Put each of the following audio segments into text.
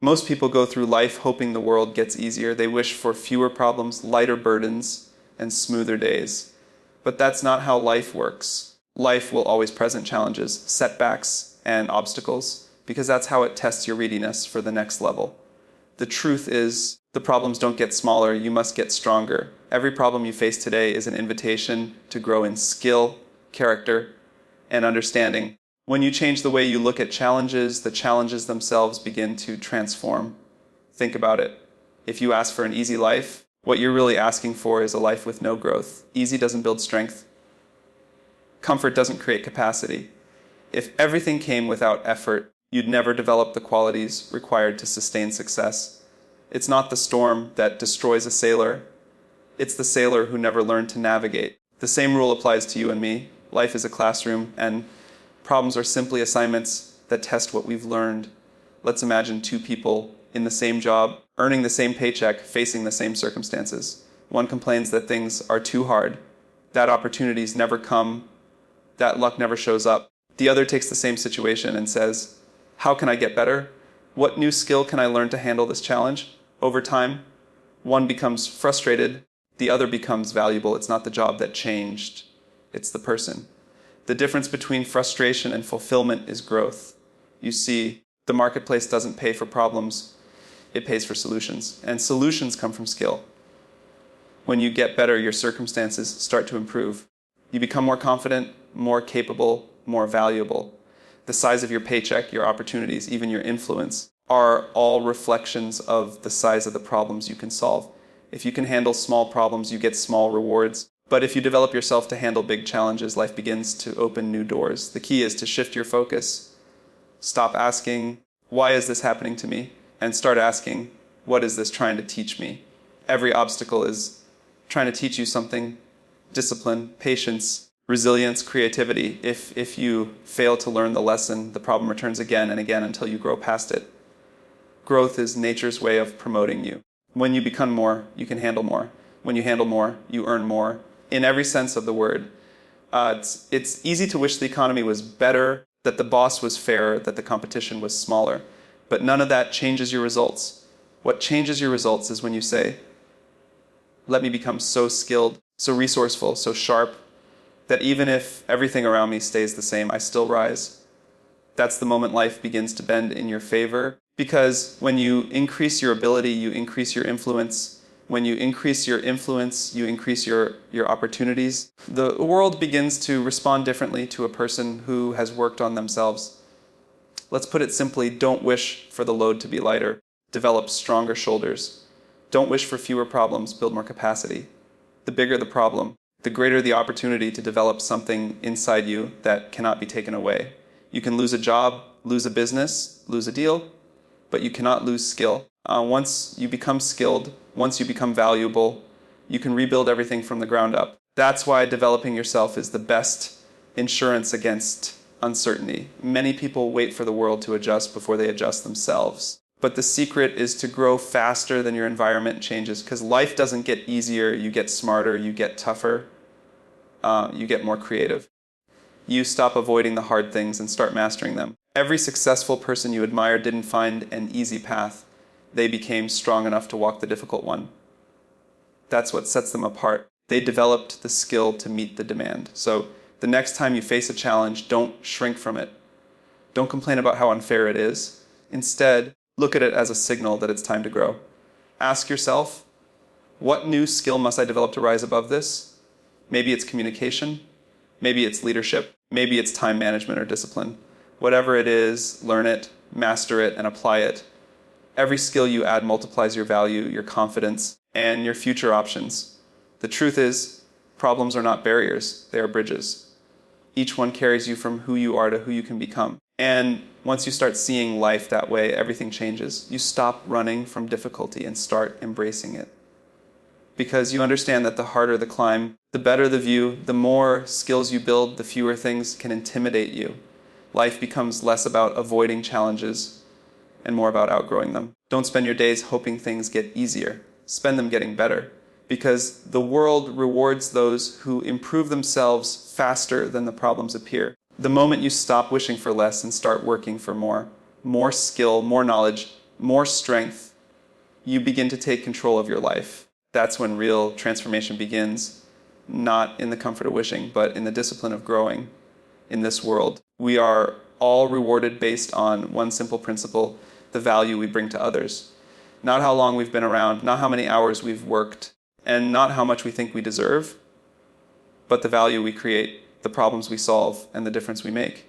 Most people go through life hoping the world gets easier. They wish for fewer problems, lighter burdens, and smoother days. But that's not how life works. Life will always present challenges, setbacks, and obstacles, because that's how it tests your readiness for the next level. The truth is, the problems don't get smaller, you must get stronger. Every problem you face today is an invitation to grow in skill, character, and understanding. When you change the way you look at challenges, the challenges themselves begin to transform. Think about it. If you ask for an easy life, what you're really asking for is a life with no growth. Easy doesn't build strength. Comfort doesn't create capacity. If everything came without effort, you'd never develop the qualities required to sustain success. It's not the storm that destroys a sailor. It's the sailor who never learned to navigate. The same rule applies to you and me. Life is a classroom, and problems are simply assignments that test what we've learned. Let's imagine two people in the same job, earning the same paycheck, facing the same circumstances. One complains that things are too hard, that opportunities never come, that luck never shows up. The other takes the same situation and says, how can I get better? What new skill can I learn to handle this challenge? Over time, one becomes frustrated, the other becomes valuable. It's not the job that changed, it's the person. The difference between frustration and fulfillment is growth. You see, the marketplace doesn't pay for problems, it pays for solutions. And solutions come from skill. When you get better, your circumstances start to improve. You become more confident, more capable, more valuable. The size of your paycheck, your opportunities, even your influence are all reflections of the size of the problems you can solve. If you can handle small problems, you get small rewards. But if you develop yourself to handle big challenges, life begins to open new doors. The key is to shift your focus. Stop asking, why is this happening to me? And start asking, what is this trying to teach me? Every obstacle is trying to teach you something. Discipline, patience, resilience, creativity. If you fail to learn the lesson, the problem returns again and again until you grow past it. Growth is nature's way of promoting you. When you become more, you can handle more. When you handle more, you earn more. In every sense of the word. It's easy to wish the economy was better, that the boss was fairer, that the competition was smaller. But none of that changes your results. What changes your results is when you say, let me become so skilled, so resourceful, so sharp, that even if everything around me stays the same, I still rise. That's the moment life begins to bend in your favor. Because when you increase your ability, you increase your influence. When you increase your influence, you increase your opportunities. The world begins to respond differently to a person who has worked on themselves. Let's put it simply, don't wish for the load to be lighter. Develop stronger shoulders. Don't wish for fewer problems, build more capacity. The bigger the problem, the greater the opportunity to develop something inside you that cannot be taken away. You can lose a job, lose a business, lose a deal, but you cannot lose skill. Once you become skilled, once you become valuable, you can rebuild everything from the ground up. That's why developing yourself is the best insurance against uncertainty. Many people wait for the world to adjust before they adjust themselves. But the secret is to grow faster than your environment changes, because life doesn't get easier, you get smarter, you get tougher, you get more creative. You stop avoiding the hard things and start mastering them. Every successful person you admire didn't find an easy path. They became strong enough to walk the difficult one. That's what sets them apart. They developed the skill to meet the demand. So the next time you face a challenge, don't shrink from it. Don't complain about how unfair it is. Instead, look at it as a signal that it's time to grow. Ask yourself, what new skill must I develop to rise above this? Maybe it's communication. Maybe it's leadership. Maybe it's time management or discipline. Whatever it is, learn it, master it, and apply it. Every skill you add multiplies your value, your confidence, and your future options. The truth is, problems are not barriers, they are bridges. Each one carries you from who you are to who you can become. And once you start seeing life that way, everything changes. You stop running from difficulty and start embracing it. Because you understand that the harder the climb, the better the view, the more skills you build, the fewer things can intimidate you. Life becomes less about avoiding challenges and more about outgrowing them. Don't spend your days hoping things get easier. Spend them getting better. Because the world rewards those who improve themselves faster than the problems appear. The moment you stop wishing for less and start working for more skill, more knowledge, more strength, you begin to take control of your life. That's when real transformation begins, not in the comfort of wishing, but in the discipline of growing in this world. We are all rewarded based on one simple principle: the value we bring to others. Not how long we've been around, not how many hours we've worked, and not how much we think we deserve, but the value we create, the problems we solve, and the difference we make.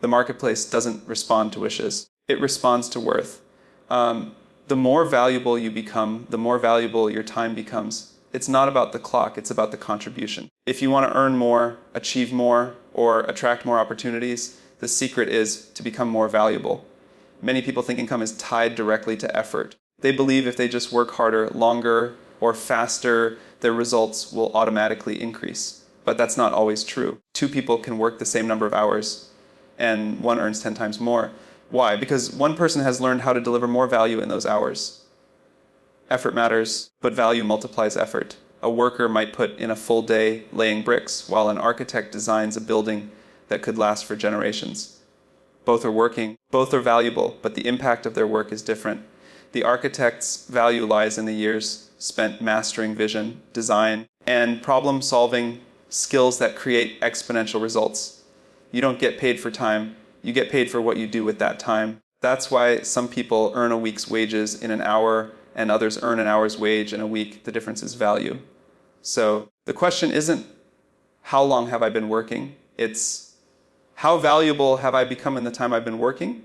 The marketplace doesn't respond to wishes. It responds to worth. The more valuable you become, the more valuable your time becomes. It's not about the clock, it's about the contribution. If you want to earn more, achieve more, or attract more opportunities, the secret is to become more valuable. Many people think income is tied directly to effort. They believe if they just work harder, longer, or faster, their results will automatically increase. But that's not always true. Two people can work the same number of hours, and one earns 10 times more. Why? Because one person has learned how to deliver more value in those hours. Effort matters, but value multiplies effort. A worker might put in a full day laying bricks, while an architect designs a building that could last for generations. Both are working, both are valuable, but the impact of their work is different. The architect's value lies in the years spent mastering vision, design, and problem-solving skills that create exponential results. You don't get paid for time, you get paid for what you do with that time. That's why some people earn a week's wages in an hour and others earn an hour's wage in a week. The difference is value. So the question isn't, how long have I been working? It's, how valuable have I become in the time I've been working?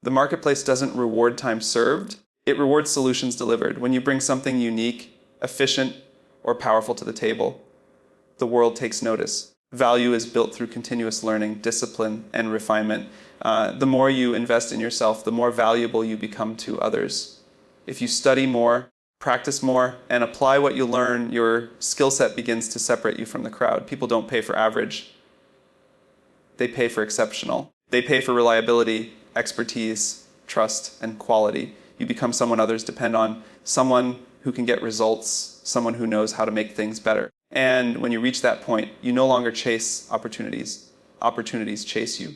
The marketplace doesn't reward time served, it rewards solutions delivered. When you bring something unique, efficient, or powerful to the table, the world takes notice. Value is built through continuous learning, discipline, and refinement. The more you invest in yourself, the more valuable you become to others. If you study more, practice more, and apply what you learn, your skill set begins to separate you from the crowd. People don't pay for average. They pay for exceptional. They pay for reliability, expertise, trust, and quality. You become someone others depend on, someone who can get results, someone who knows how to make things better. And when you reach that point, you no longer chase opportunities. Opportunities chase you.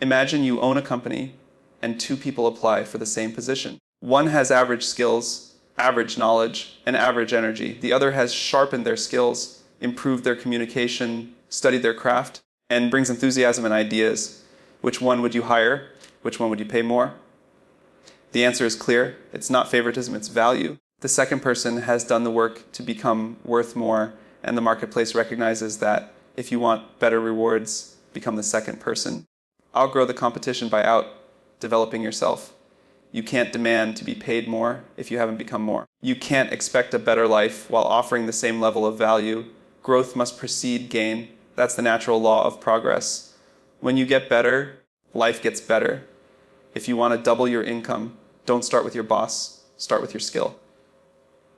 Imagine you own a company and two people apply for the same position. One has average skills, average knowledge, and average energy. The other has sharpened their skills, improved their communication, studied their craft, and brings enthusiasm and ideas. Which one would you hire? Which one would you pay more? The answer is clear. It's not favoritism, it's value. The second person has done the work to become worth more, and the marketplace recognizes that if you want better rewards, become the second person. Outgrow the competition by out-developing yourself. You can't demand to be paid more if you haven't become more. You can't expect a better life while offering the same level of value. Growth must precede gain. That's the natural law of progress. When you get better, life gets better. If you want to double your income, don't start with your boss, start with your skill.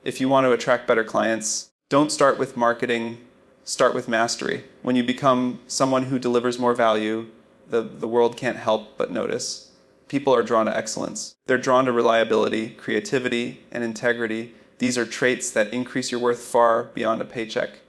If you want to attract better clients, don't start with marketing, start with mastery. When you become someone who delivers more value, the world can't help but notice. People are drawn to excellence. They're drawn to reliability, creativity, and integrity. These are traits that increase your worth far beyond a paycheck.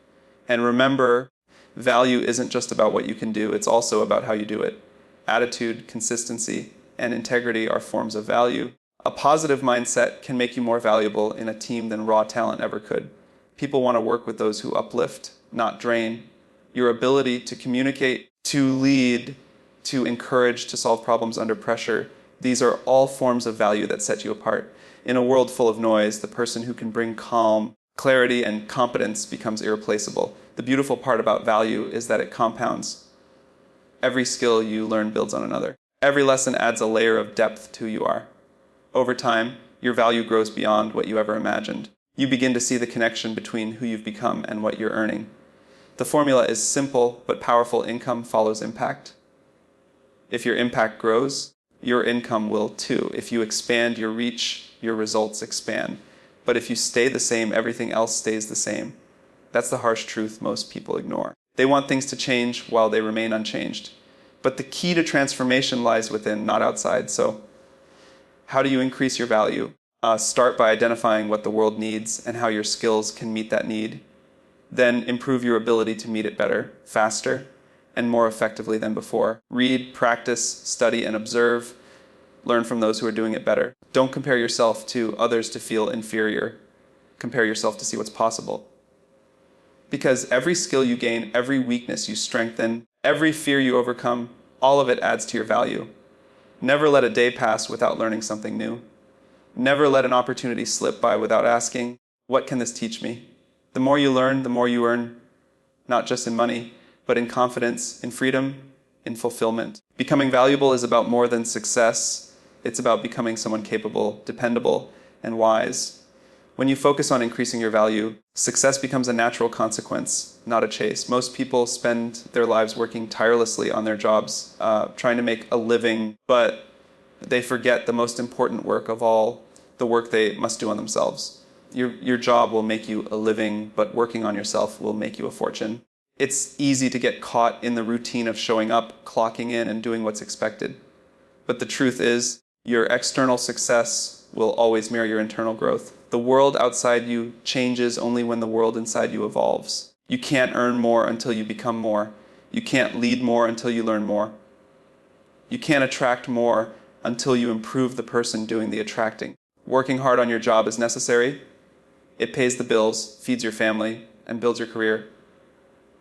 And remember, value isn't just about what you can do, it's also about how you do it. Attitude, consistency, and integrity are forms of value. A positive mindset can make you more valuable in a team than raw talent ever could. People want to work with those who uplift, not drain. Your ability to communicate, to lead, to encourage, to solve problems under pressure, these are all forms of value that set you apart. In a world full of noise, the person who can bring calm, clarity, and competence becomes irreplaceable. The beautiful part about value is that it compounds. Every skill you learn builds on another. Every lesson adds a layer of depth to who you are. Over time, your value grows beyond what you ever imagined. You begin to see the connection between who you've become and what you're earning. The formula is simple but powerful. Income follows impact. If your impact grows, your income will too. If you expand your reach, your results expand. But if you stay the same, everything else stays the same. That's the harsh truth most people ignore. They want things to change while they remain unchanged. But the key to transformation lies within, not outside. So, how do you increase your value? Start by identifying what the world needs and how your skills can meet that need. Then improve your ability to meet it better, faster, and more effectively than before. Read, practice, study, and observe. Learn from those who are doing it better. Don't compare yourself to others to feel inferior. Compare yourself to see what's possible. Because every skill you gain, every weakness you strengthen, every fear you overcome, all of it adds to your value. Never let a day pass without learning something new. Never let an opportunity slip by without asking, what can this teach me? The more you learn, the more you earn, not just in money, but in confidence, in freedom, in fulfillment. Becoming valuable is about more than success. It's about becoming someone capable, dependable, and wise. When you focus on increasing your value, success becomes a natural consequence, not a chase. Most people spend their lives working tirelessly on their jobs, trying to make a living, but they forget the most important work of all, the work they must do on themselves. Your job will make you a living, but working on yourself will make you a fortune. It's easy to get caught in the routine of showing up, clocking in, and doing what's expected. But the truth is, your external success will always mirror your internal growth. The world outside you changes only when the world inside you evolves. You can't earn more until you become more. You can't lead more until you learn more. You can't attract more until you improve the person doing the attracting. Working hard on your job is necessary. It pays the bills, feeds your family, and builds your career.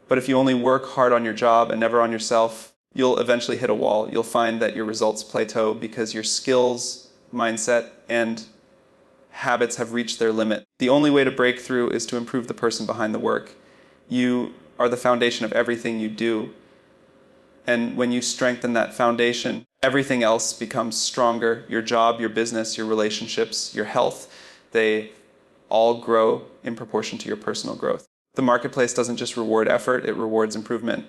But if you only work hard on your job and never on yourself, you'll eventually hit a wall. You'll find that your results plateau because your skills, mindset, and habits have reached their limit. The only way to break through is to improve the person behind the work. You are the foundation of everything you do. And when you strengthen that foundation, everything else becomes stronger. Your job, your business, your relationships, your health, they all grow in proportion to your personal growth. The marketplace doesn't just reward effort, it rewards improvement.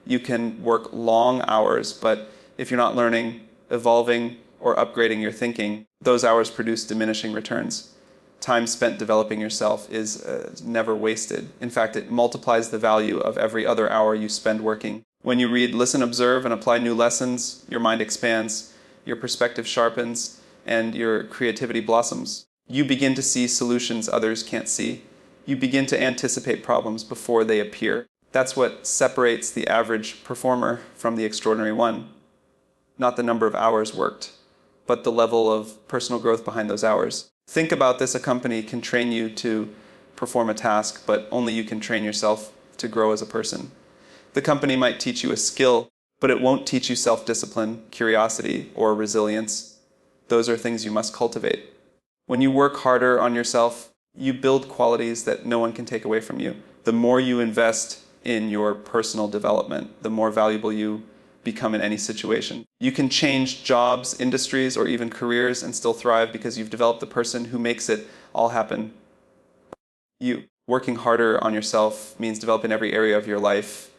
You can work long hours, but if you're not learning, evolving, or upgrading your thinking, those hours produce diminishing returns. Time spent developing yourself is never wasted. In fact, it multiplies the value of every other hour you spend working. When you read, listen, observe, and apply new lessons, your mind expands, your perspective sharpens, and your creativity blossoms. You begin to see solutions others can't see. You begin to anticipate problems before they appear. That's what separates the average performer from the extraordinary one. Not the number of hours worked, but the level of personal growth behind those hours. Think about this: a company can train you to perform a task, but only you can train yourself to grow as a person. The company might teach you a skill, but it won't teach you self-discipline, curiosity, or resilience. Those are things you must cultivate. When you work harder on yourself, you build qualities that no one can take away from you. The more you invest in your personal development, the more valuable you become in any situation. You can change jobs, industries, or even careers and still thrive because you've developed the person who makes it all happen. You. Working harder on yourself means developing every area of your life: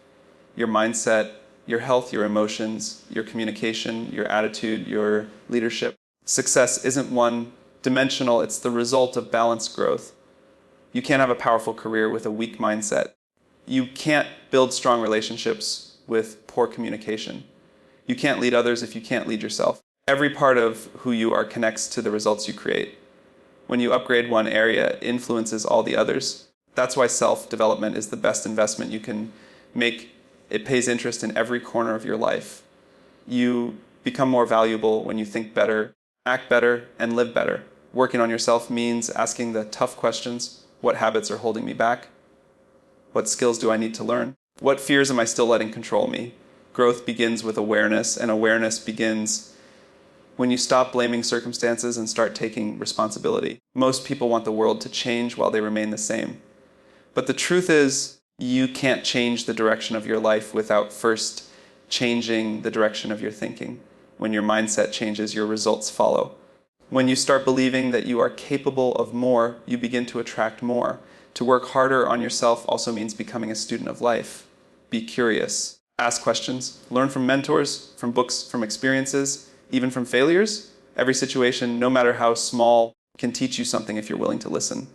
your mindset, your health, your emotions, your communication, your attitude, your leadership. Success isn't one-dimensional, it's the result of balanced growth. You can't have a powerful career with a weak mindset. You can't build strong relationships with poor communication. You can't lead others if you can't lead yourself. Every part of who you are connects to the results you create. When you upgrade one area, it influences all the others. That's why self-development is the best investment you can make. It pays interest in every corner of your life. You become more valuable when you think better, act better, and live better. Working on yourself means asking the tough questions. What habits are holding me back? What skills do I need to learn? What fears am I still letting control me? Growth begins with awareness, and awareness begins when you stop blaming circumstances and start taking responsibility. Most people want the world to change while they remain the same. But the truth is, you can't change the direction of your life without first changing the direction of your thinking. When your mindset changes, your results follow. When you start believing that you are capable of more, you begin to attract more. To work harder on yourself also means becoming a student of life. Be curious. Ask questions. Learn from mentors, from books, from experiences, even from failures. Every situation, no matter how small, can teach you something if you're willing to listen.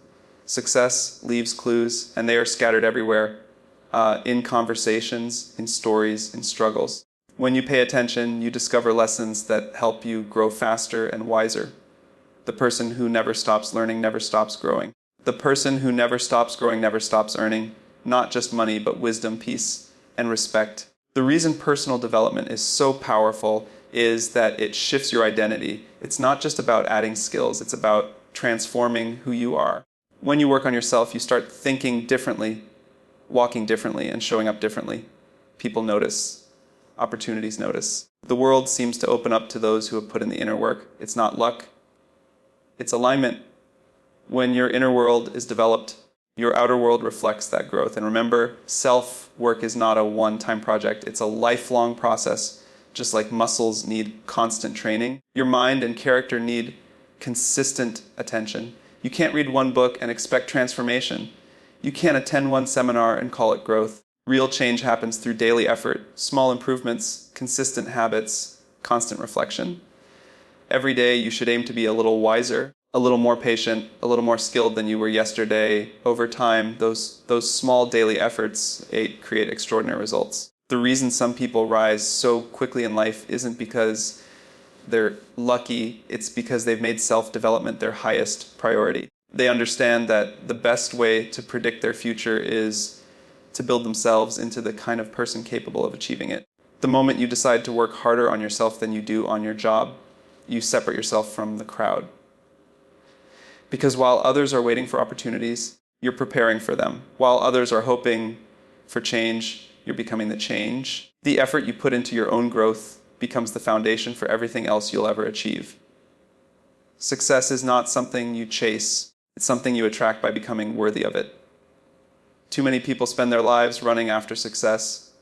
Success leaves clues, and they are scattered everywhere, in conversations, in stories, in struggles. When you pay attention, you discover lessons that help you grow faster and wiser. The person who never stops learning never stops growing. The person who never stops growing never stops earning, not just money, but wisdom, peace, and respect. The reason personal development is so powerful is that it shifts your identity. It's not just about adding skills, it's about transforming who you are. When you work on yourself, you start thinking differently, walking differently, and showing up differently. People notice. Opportunities notice. The world seems to open up to those who have put in the inner work. It's not luck, it's alignment. When your inner world is developed, your outer world reflects that growth. And remember, self-work is not a one-time project. It's a lifelong process, just like muscles need constant training. Your mind and character need consistent attention. You can't read one book and expect transformation. You can't attend one seminar and call it growth. Real change happens through daily effort, small improvements, consistent habits, constant reflection. Every day you should aim to be a little wiser, a little more patient, a little more skilled than you were yesterday. Over time, those small daily efforts create extraordinary results. The reason some people rise so quickly in life isn't because they're lucky, it's because they've made self-development their highest priority. They understand that the best way to predict their future is to build themselves into the kind of person capable of achieving it. The moment you decide to work harder on yourself than you do on your job, you separate yourself from the crowd. Because while others are waiting for opportunities, you're preparing for them. While others are hoping for change, you're becoming the change. The effort you put into your own growth becomes the foundation for everything else you'll ever achieve. Success is not something you chase. It's something you attract by becoming worthy of it. Too many people spend their lives running after success,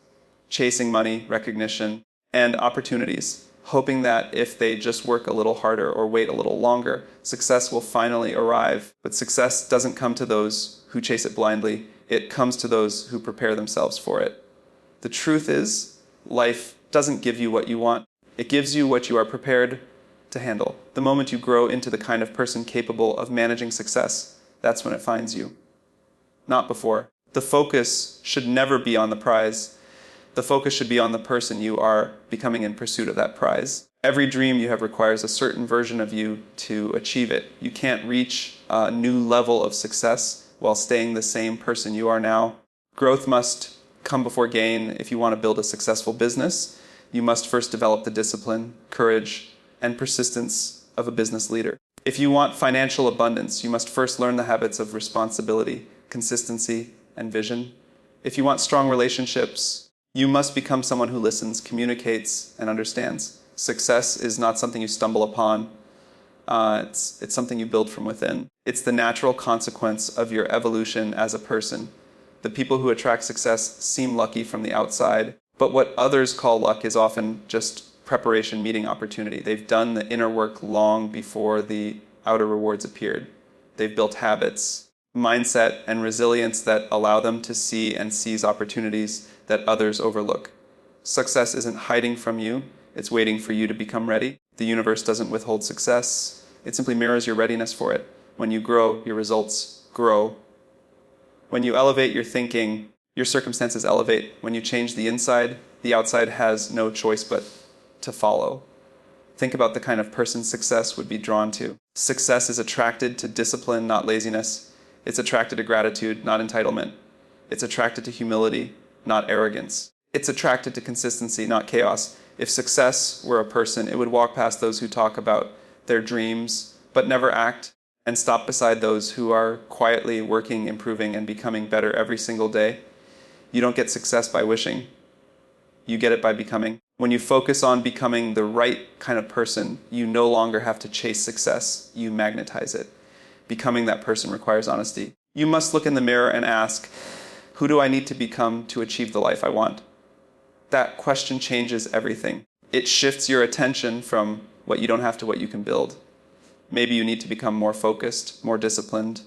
chasing money, recognition, and opportunities, hoping that if they just work a little harder or wait a little longer, success will finally arrive. But success doesn't come to those who chase it blindly. It comes to those who prepare themselves for it. The truth is, life doesn't give you what you want. It gives you what you are prepared to handle. The moment you grow into the kind of person capable of managing success, that's when it finds you. Not before. The focus should never be on the prize. The focus should be on the person you are becoming in pursuit of that prize. Every dream you have requires a certain version of you to achieve it. You can't reach a new level of success while staying the same person you are now. Growth must come before gain. If you want to build a successful business, you must first develop the discipline, courage, and persistence of a business leader. If you want financial abundance, you must first learn the habits of responsibility, consistency, and vision. If you want strong relationships, you must become someone who listens, communicates, and understands. Success is not something you stumble upon. It's something you build from within. It's the natural consequence of your evolution as a person. The people who attract success seem lucky from the outside, but what others call luck is often just preparation meeting opportunity. They've done the inner work long before the outer rewards appeared. They've built habits, mindset, and resilience that allow them to see and seize opportunities that others overlook. Success isn't hiding from you, it's waiting for you to become ready. The universe doesn't withhold success, it simply mirrors your readiness for it. When you grow, your results grow. When you elevate your thinking, your circumstances elevate. When you change the inside, the outside has no choice but to follow. Think about the kind of person success would be drawn to. Success is attracted to discipline, not laziness. It's attracted to gratitude, not entitlement. It's attracted to humility, not arrogance. It's attracted to consistency, not chaos. If success were a person, it would walk past those who talk about their dreams but never act, and stop beside those who are quietly working, improving, and becoming better every single day. You don't get success by wishing. You get it by becoming. When you focus on becoming the right kind of person, you no longer have to chase success. You magnetize it. Becoming that person requires honesty. You must look in the mirror and ask, who do I need to become to achieve the life I want? That question changes everything. It shifts your attention from what you don't have to what you can build. Maybe you need to become more focused, more disciplined,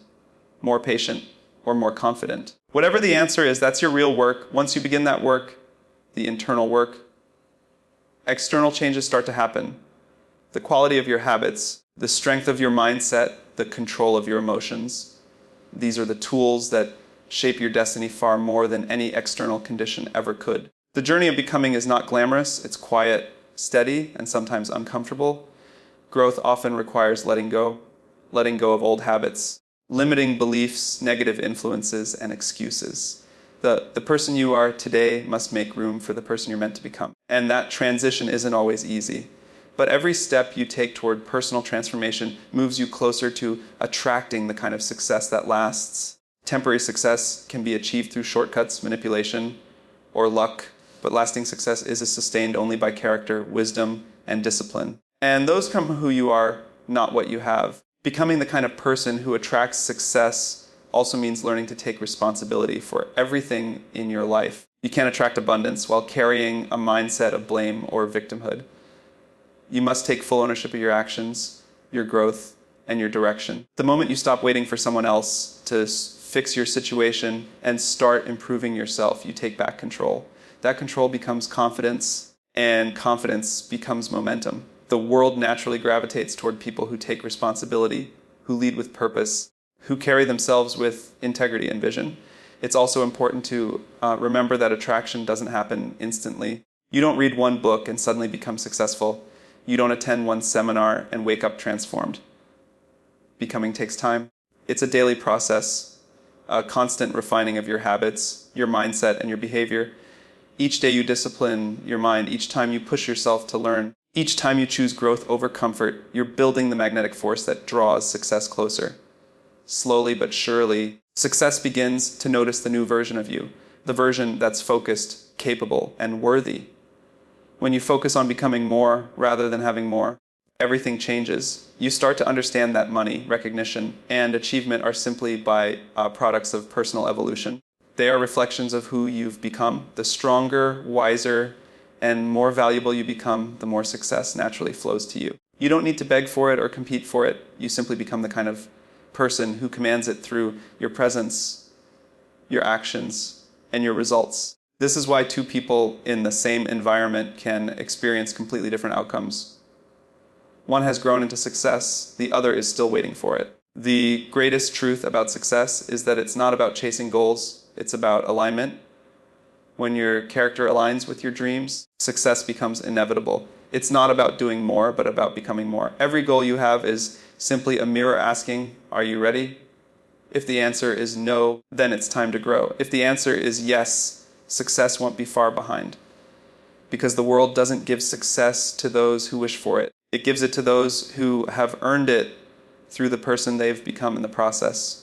more patient, or more confident. Whatever the answer is, that's your real work. Once you begin that work, the internal work, external changes start to happen. The quality of your habits, the strength of your mindset, the control of your emotions. These are the tools that shape your destiny far more than any external condition ever could. The journey of becoming is not glamorous. It's quiet, steady, and sometimes uncomfortable. Growth often requires letting go of old habits, limiting beliefs, negative influences, and excuses. The person you are today must make room for the person you're meant to become. And that transition isn't always easy. But every step you take toward personal transformation moves you closer to attracting the kind of success that lasts. Temporary success can be achieved through shortcuts, manipulation, or luck, but lasting success is sustained only by character, wisdom, and discipline. And those come from who you are, not what you have. Becoming the kind of person who attracts success also means learning to take responsibility for everything in your life. You can't attract abundance while carrying a mindset of blame or victimhood. You must take full ownership of your actions, your growth, and your direction. The moment you stop waiting for someone else to fix your situation and start improving yourself, you take back control. That control becomes confidence, and confidence becomes momentum. The world naturally gravitates toward people who take responsibility, who lead with purpose, who carry themselves with integrity and vision. It's also important to remember that attraction doesn't happen instantly. You don't read one book and suddenly become successful. You don't attend one seminar and wake up transformed. Becoming takes time. It's a daily process, a constant refining of your habits, your mindset, and your behavior. Each day you discipline your mind, each time you push yourself to learn, each time you choose growth over comfort, you're building the magnetic force that draws success closer. Slowly but surely, success begins to notice the new version of you, the version that's focused, capable, and worthy. When you focus on becoming more rather than having more, everything changes. You start to understand that money, recognition, and achievement are simply products of personal evolution. They are reflections of who you've become. The stronger, wiser, and more valuable you become, the more success naturally flows to you. You don't need to beg for it or compete for it. You simply become the kind of person who commands it through your presence, your actions, and your results. This is why two people in the same environment can experience completely different outcomes. One has grown into success, the other is still waiting for it. The greatest truth about success is that it's not about chasing goals, it's about alignment. When your character aligns with your dreams, success becomes inevitable. It's not about doing more, but about becoming more. Every goal you have is simply a mirror asking, are you ready? If the answer is no, then it's time to grow. If the answer is yes, success won't be far behind. Because the world doesn't give success to those who wish for it. It gives it to those who have earned it through the person they've become in the process.